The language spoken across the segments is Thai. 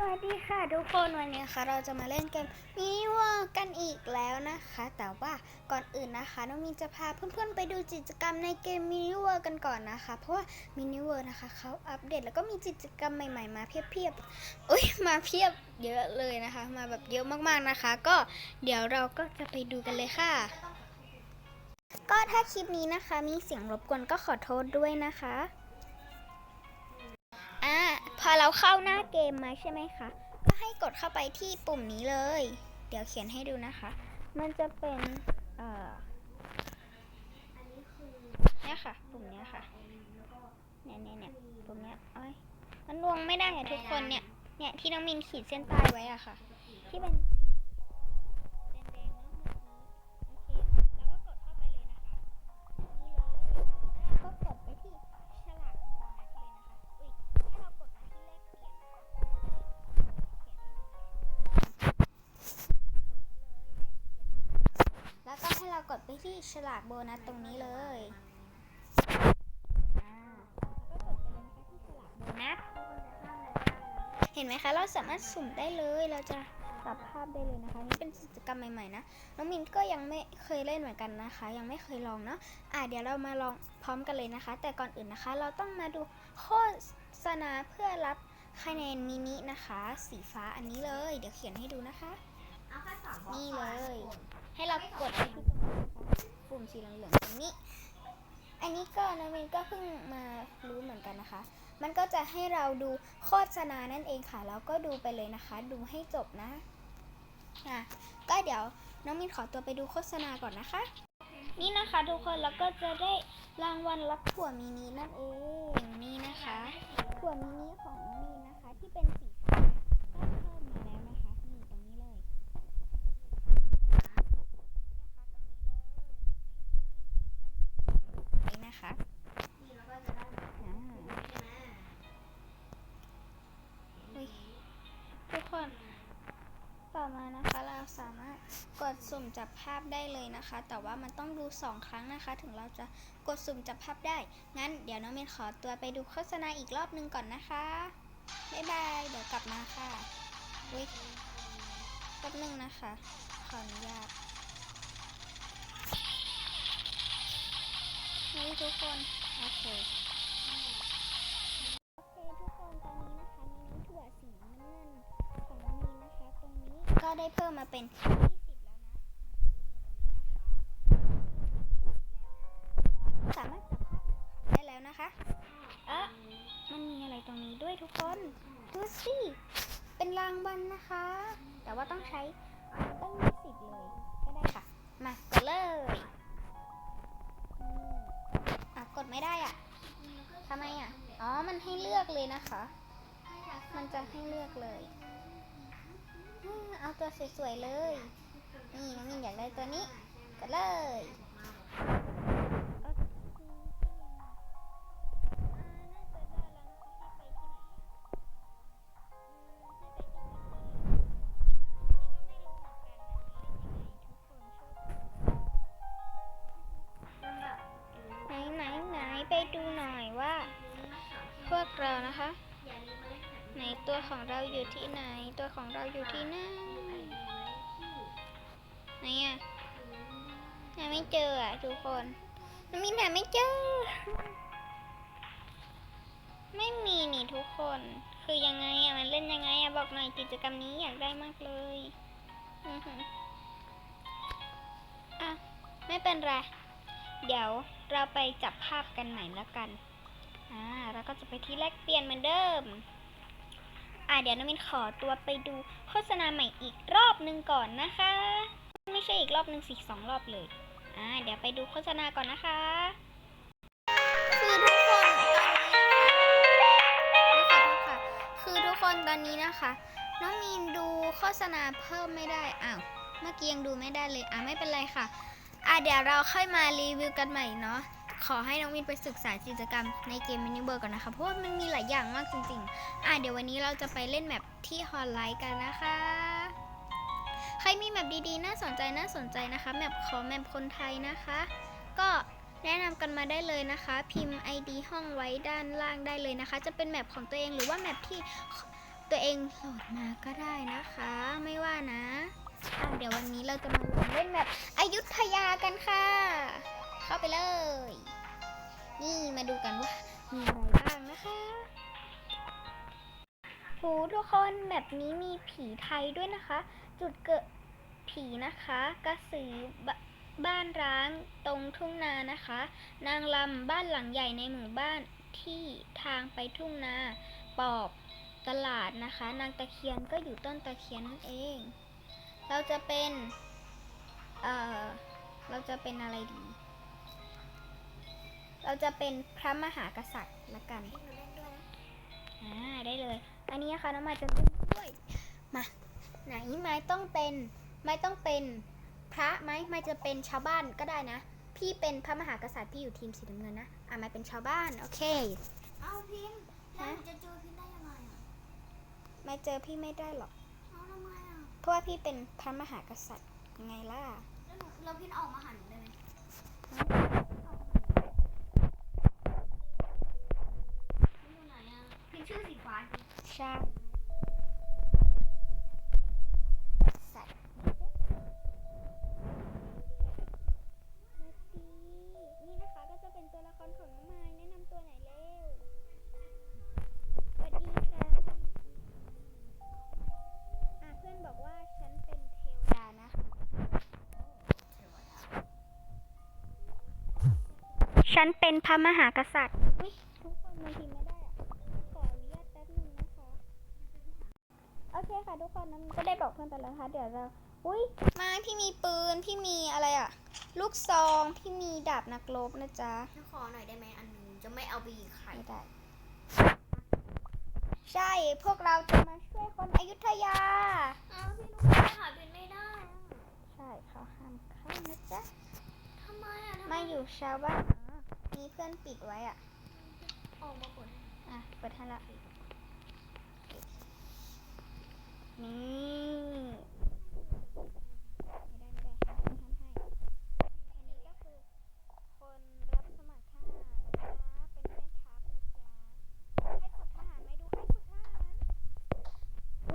วัสดีค่ะทุกคนวันนี้ค่ะเราจะมาเล่นเกมมินิเวิร์กันอีกแล้วนะคะแต่ว่าก่อนอื่นนะคะน้องมีนจะพาเพื่อนๆไปดูกิจกรรมในเกมมินิเวิร์กันก่อนนะคะเพราะว่ามินิเวิร์นะคะเขาอัปเดตแล้วก็มีกิจกรรมใหม่ๆมาเพียบๆมาเพียบเยอะเลยนะคะมาแบบเยอะมากๆนะคะก็เดี๋ยวเราก็จะไปดูกันเลยค่ะก็ถ้าคลิปนี้นะคะมีเสียงรบกวนก็ขอโทษด้วยนะคะพอเราเข้าหน้าเกมมาใช่ไหมคะก็ให้กดเข้าไปที่ปุ่มนี้เลยเดี๋ยวเขียนให้ดูนะคะมันจะเป็นเนี่ยค่ะปุ่มเนี้ยค่ะเนี่ยปุ่มเนี้ยมันลงไม่ได้อะทุกคนเนี่ยที่น้องมินขีดเส้นใต้ไว้อะค่ะที่เป็นแดงๆเนาะโอเคแล้วก็กดเข้าไปเลยนะคะนี่เลยแล้วก็กดไปที่ฉลากโบนัสเลยนะคะให้เรากดมาที่เลขเปลี่ยนแล้วก็ให้เรากดไปที่ฉลากโบนัสตรงนี้เลยแล้วก็กดไปเลยนะคะที่ฉลากโบนัสเห็นไหมคะเราสามารถสุ่มได้เลยเราจะจับภาพได้เลยนะคะนี่เป็นกิจกรรมใหม่ๆนะน้องมินก็ยังไม่เคยเล่นเหมือนกันนะคะยังไม่เคยลองเนาะเดี๋ยวเรามาลองพร้อมกันเลยนะคะแต่ก่อนอื่นนะคะเราต้องมาดูโฆษณาเพื่อรับคะแนนมินินะคะสีฟ้าอันนี้เลยเดี๋ยวเขียนให้ดูนะคะนี่เลยให้เรากดไปที่ปุ่มสีเหลืองๆตรงนี้อันนี้ก็น้องมินก็เพิ่งมารู้เหมือนกันนะคะมันก็จะให้เราดูโฆษณานั่นเองค่ะแล้วก็ดูไปเลยนะคะดูให้จบนะก็เดี๋ยวน้องมินขอตัวไปดูโฆษณาก่อนนะคะนี่นะคะทุกคนแล้วก็จะได้รางวัลรับถั่วมินินั่นเองนี่นะคะถั่วมินิของน้องมินนะคะที่เป็นสีฟ้าก็เพิ่มมาแล้วนะคะนี่ตรงนี้เลยนะคะทุกคนต่อมานะคะเราสามารถกดสุ่มจับภาพได้เลยนะคะแต่ว่ามันต้องดู2 ครั้งนะคะถึงเราจะกดสุ่มจับภาพได้งั้นเดี๋ยวน้องเมนขอตัวไปดูโฆษณาอีกรอบนึงก่อนนะคะบ๊ายบายเดี๋ยวกลับมาค่ะแป๊บนึงนะคะขออนุญาตทุกคนโอเคทุกคนตอนนี้นะคะมินิถั่วสีน้ำเงินของน้องมีนะคะตรงนี้ก็ได้เพิ่มมาเป็น20แล้วนะสามารถจับภาพได้แล้วนะคะมันมีอะไรตรงนี้ด้วยทุกคนดูสิเป็นรางวัลนะคะแต่ว่าต้องใช้ต้อง20เลยก็ได้ค่ะมากดเลยกดไม่ได้ทำไมมันให้เลือกเลยนะคะมันจะให้เลือกเลยเอาตัวสวยๆเลยนี่น้องมินอยากได้ตัวนี้กดเลยไหนไปดูหน่อยว่าพวกเรานะคะไหนตัวของเราอยู่ที่ไหนตัวของเราอยู่ที่ไหนหาไม่เจอทุกคนมินหาไม่เจอไม่มีนี่ทุกคนคือยังไงมันเล่นยังไงบอกหน่อยกิจกรรมนี้อยากได้มากเลยไม่เป็นไรเดี๋ยวเราไปจับภาพกันใหม่แล้วกันเราก็จะไปที่แลกเปลี่ยนเหมือนเดิมเดี๋ยวน้องมินขอตัวไปดูโฆษณาใหม่อีกรอบนึงก่อนนะคะไม่ใช่อีกรอบนึงสิ2 รอบเลยเดี๋ยวไปดูโฆษณาก่อนนะคะคือทุกคนตอนนี้นะคะน้องมินดูโฆษณาเพิ่มไม่ได้เมื่อกี้ยังดูไม่ได้เลยไม่เป็นไรค่ะเดี๋ยวเราค่อยมารีวิวกันใหม่เนาะขอให้น้องมินไปศึกษากิจกรรมในเกมมินิเวิร์ก่อนนะคะเพราะว่ามันมีหลายอย่างมากจริงๆเดี๋ยววันนี้เราจะไปเล่นแมปที่ฮอลไลท์กันนะคะใครมีแมปดีๆน่าสนใจนะคะแมปของแมปคนไทยนะคะก็แนะนำกันมาได้เลยนะคะพิมพ์ ID ห้องไว้ด้านล่างได้เลยนะคะจะเป็นแมปของตัวเองหรือว่าแมปที่ ตัวเองโหลดมาก็ได้นะคะ ไม่ว่านะเดี๋ยววันนี้เราจะมาลองเล่นแบบอยุธยากันค่ะ เข้าไปเลย นี่มาดูกันว่ามีอะไรบ้างนะคะโหทุกคนแบบนี้มีผีไทยด้วยนะคะ จุดเกิดผีนะคะกระสือบ้านร้างตรงทุ่งนานะคะ นางลำบ้านหลังใหญ่ในหมู่บ้านที่ทางไปทุ่งนาปอบตลาดนะคะ นางตะเคียนก็อยู่ต้นตะเคียนนั่นเอง เราจะเป็นอะไรดี เราจะเป็นพระมหากษัตริย์ละกันได้เลย อันนี้นะคะน้องมายจะเล่นด้วยมาไหนไม้ต้องเป็นพระไหมไม่จะเป็นชาวบ้านก็ได้นะพี่เป็นพระมหากษัตริย์พี่อยู่ทีมสีน้ำเงินนะไม่เป็นชาวบ้านโอเคเอาพิมพ์แล้วจะเจอพิมพ์ได้ยังไงไม่เจอพี่ไม่ได้หรอกเอาทำไมเพราะว่าพี่เป็นพระมหากษัตริย์ไงล่ะแล้วพิมพ์ออกมาหันได้ไหมพิมพ์ชื่อสีฟ้าใช่นี่นะคะก็จะเป็นตัวละครของน้องไม้แนะนำตัวไหนเร็วสวัสดีค่ะเพื่อนบอกว่าฉันเป็นเทวดานะฉันเป็นพระมหากษัตริย์ทุกคนมาพิมพ์ไม่ได้ขออนุญาตแป๊บนึงนะคะโอเคค่ะทุกคนนั้นก็ได้บอกเพื่อนไปแล้วนะคะเดี๋ยวเรามาพี่มีปืนพี่มีอะไรลูกซองพี่มีดาบนักรบนะจ๊ะขอหน่อยได้ไหมอันนึงจะไม่เอาไปยิงใครไม่ได้ใช่พวกเราจะมาช่วยคนอยุธยาพี่นุ๊กหาเป็นไม่ได้ใช่เขาห้ามเข้านะจ๊ะทำไมมาอยู่ชาวบ้านมีเพื่อนปิดไว้ออกมาเปิดเปิดให้ละนี่ไม่ได้ห้ามให้อันนี้ก็คือคนรับสมัครทหารนะจ๊ะเป็นแม่ทัพนะจ๊ะให้ฝึกทหารไหมดูให้ฝึกทหาร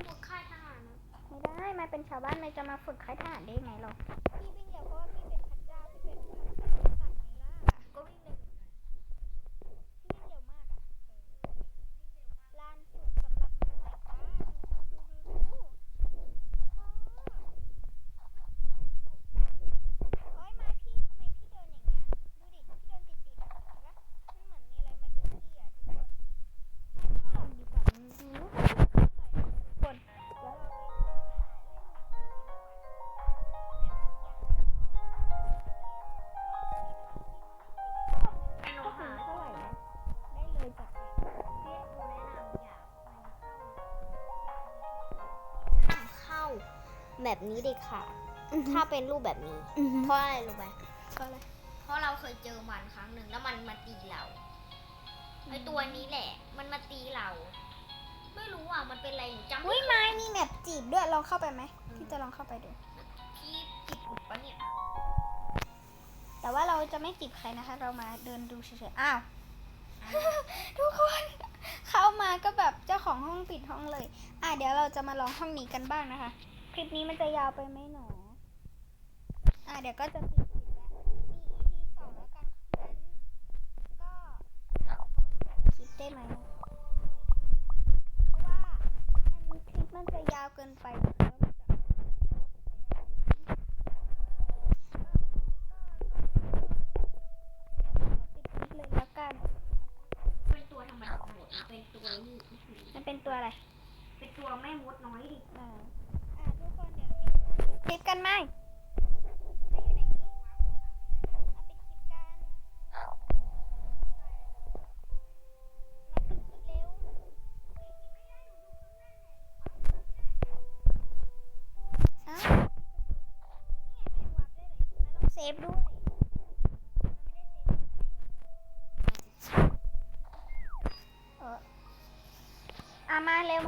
ฝึกค่ายทหารนะไม่ได้มาเป็นชาวบ้านไม่จะมาฝึกค่ายทหารได้ไหมหรอพี่วิ่งเร็วเพราะว่าพี่เป็นพระเจ้าพี่เป็นพระมหากษัตริย์นี่ล่ะก็วิ่งเร็วพี่วิ่งเร็วมากลานฝึกสำหรับมือใหม่จ้าดูโอ๊ยมาพี่ทำไมพี่เดินอย่างเงี้ยดูดิพี่เดินติดเห็นปะมันเหมือนมีอะไรมาดึงพี่ทุกคนไม่ชอบดีกว่าดูทุกคนเดี๋ยวเราไปหาเล่นเท่าไหร่นะได้เลยจัดไปพี่ครูแนะนำอย่าไปเข้าแบบนี้เด็กค่ะถ้าเป็นรูปแบบนี้เพราะอะไรรู้ไหมเพราะอะไรเพราะเราเคยเจอมันครั้งหนึ่งแล้วมันมาตีเราไอตัวนี้แหละมันมาตีเราไม่รู้มันเป็นอะไรจำไม้มีแมปจีบด้วยลองเข้าไปไหมพี่จะลองเข้าไปดูพี่จีบอุปะเนี่ยแต่ว่าเราจะไม่จีบใครนะคะเรามาเดินดูเฉยๆอ้าวทุกคนเข้ามาก็แบบเจ้าของห้องปิดห้องเลยเดี๋ยวเราจะมาลองห้องนี้กันบ้างนะคะคลิปนี้มันจะยาวไปไหมหนอเดี๋ยวก็จะปิดแล้วมี EP 2แล้วกันนั้นก็คลิปได้ไหมเพราะว่าคลิปมันจะยาวเกินไปเลยแล้วกันเป็นตัวธรรมดาหมดเป็นตัวนี้มันเป็นตัวอะไรเป็นตัวแม่มดน้อยดิทุกคนเดี๋ยวเราปิดกันไหมไปอยู่ไหนนี้มาปิดคลิปกันมาปิดคลิปเร็วนี่ไงเห็นวับได้เลยมาต้องเซฟด้วยมาเร็ว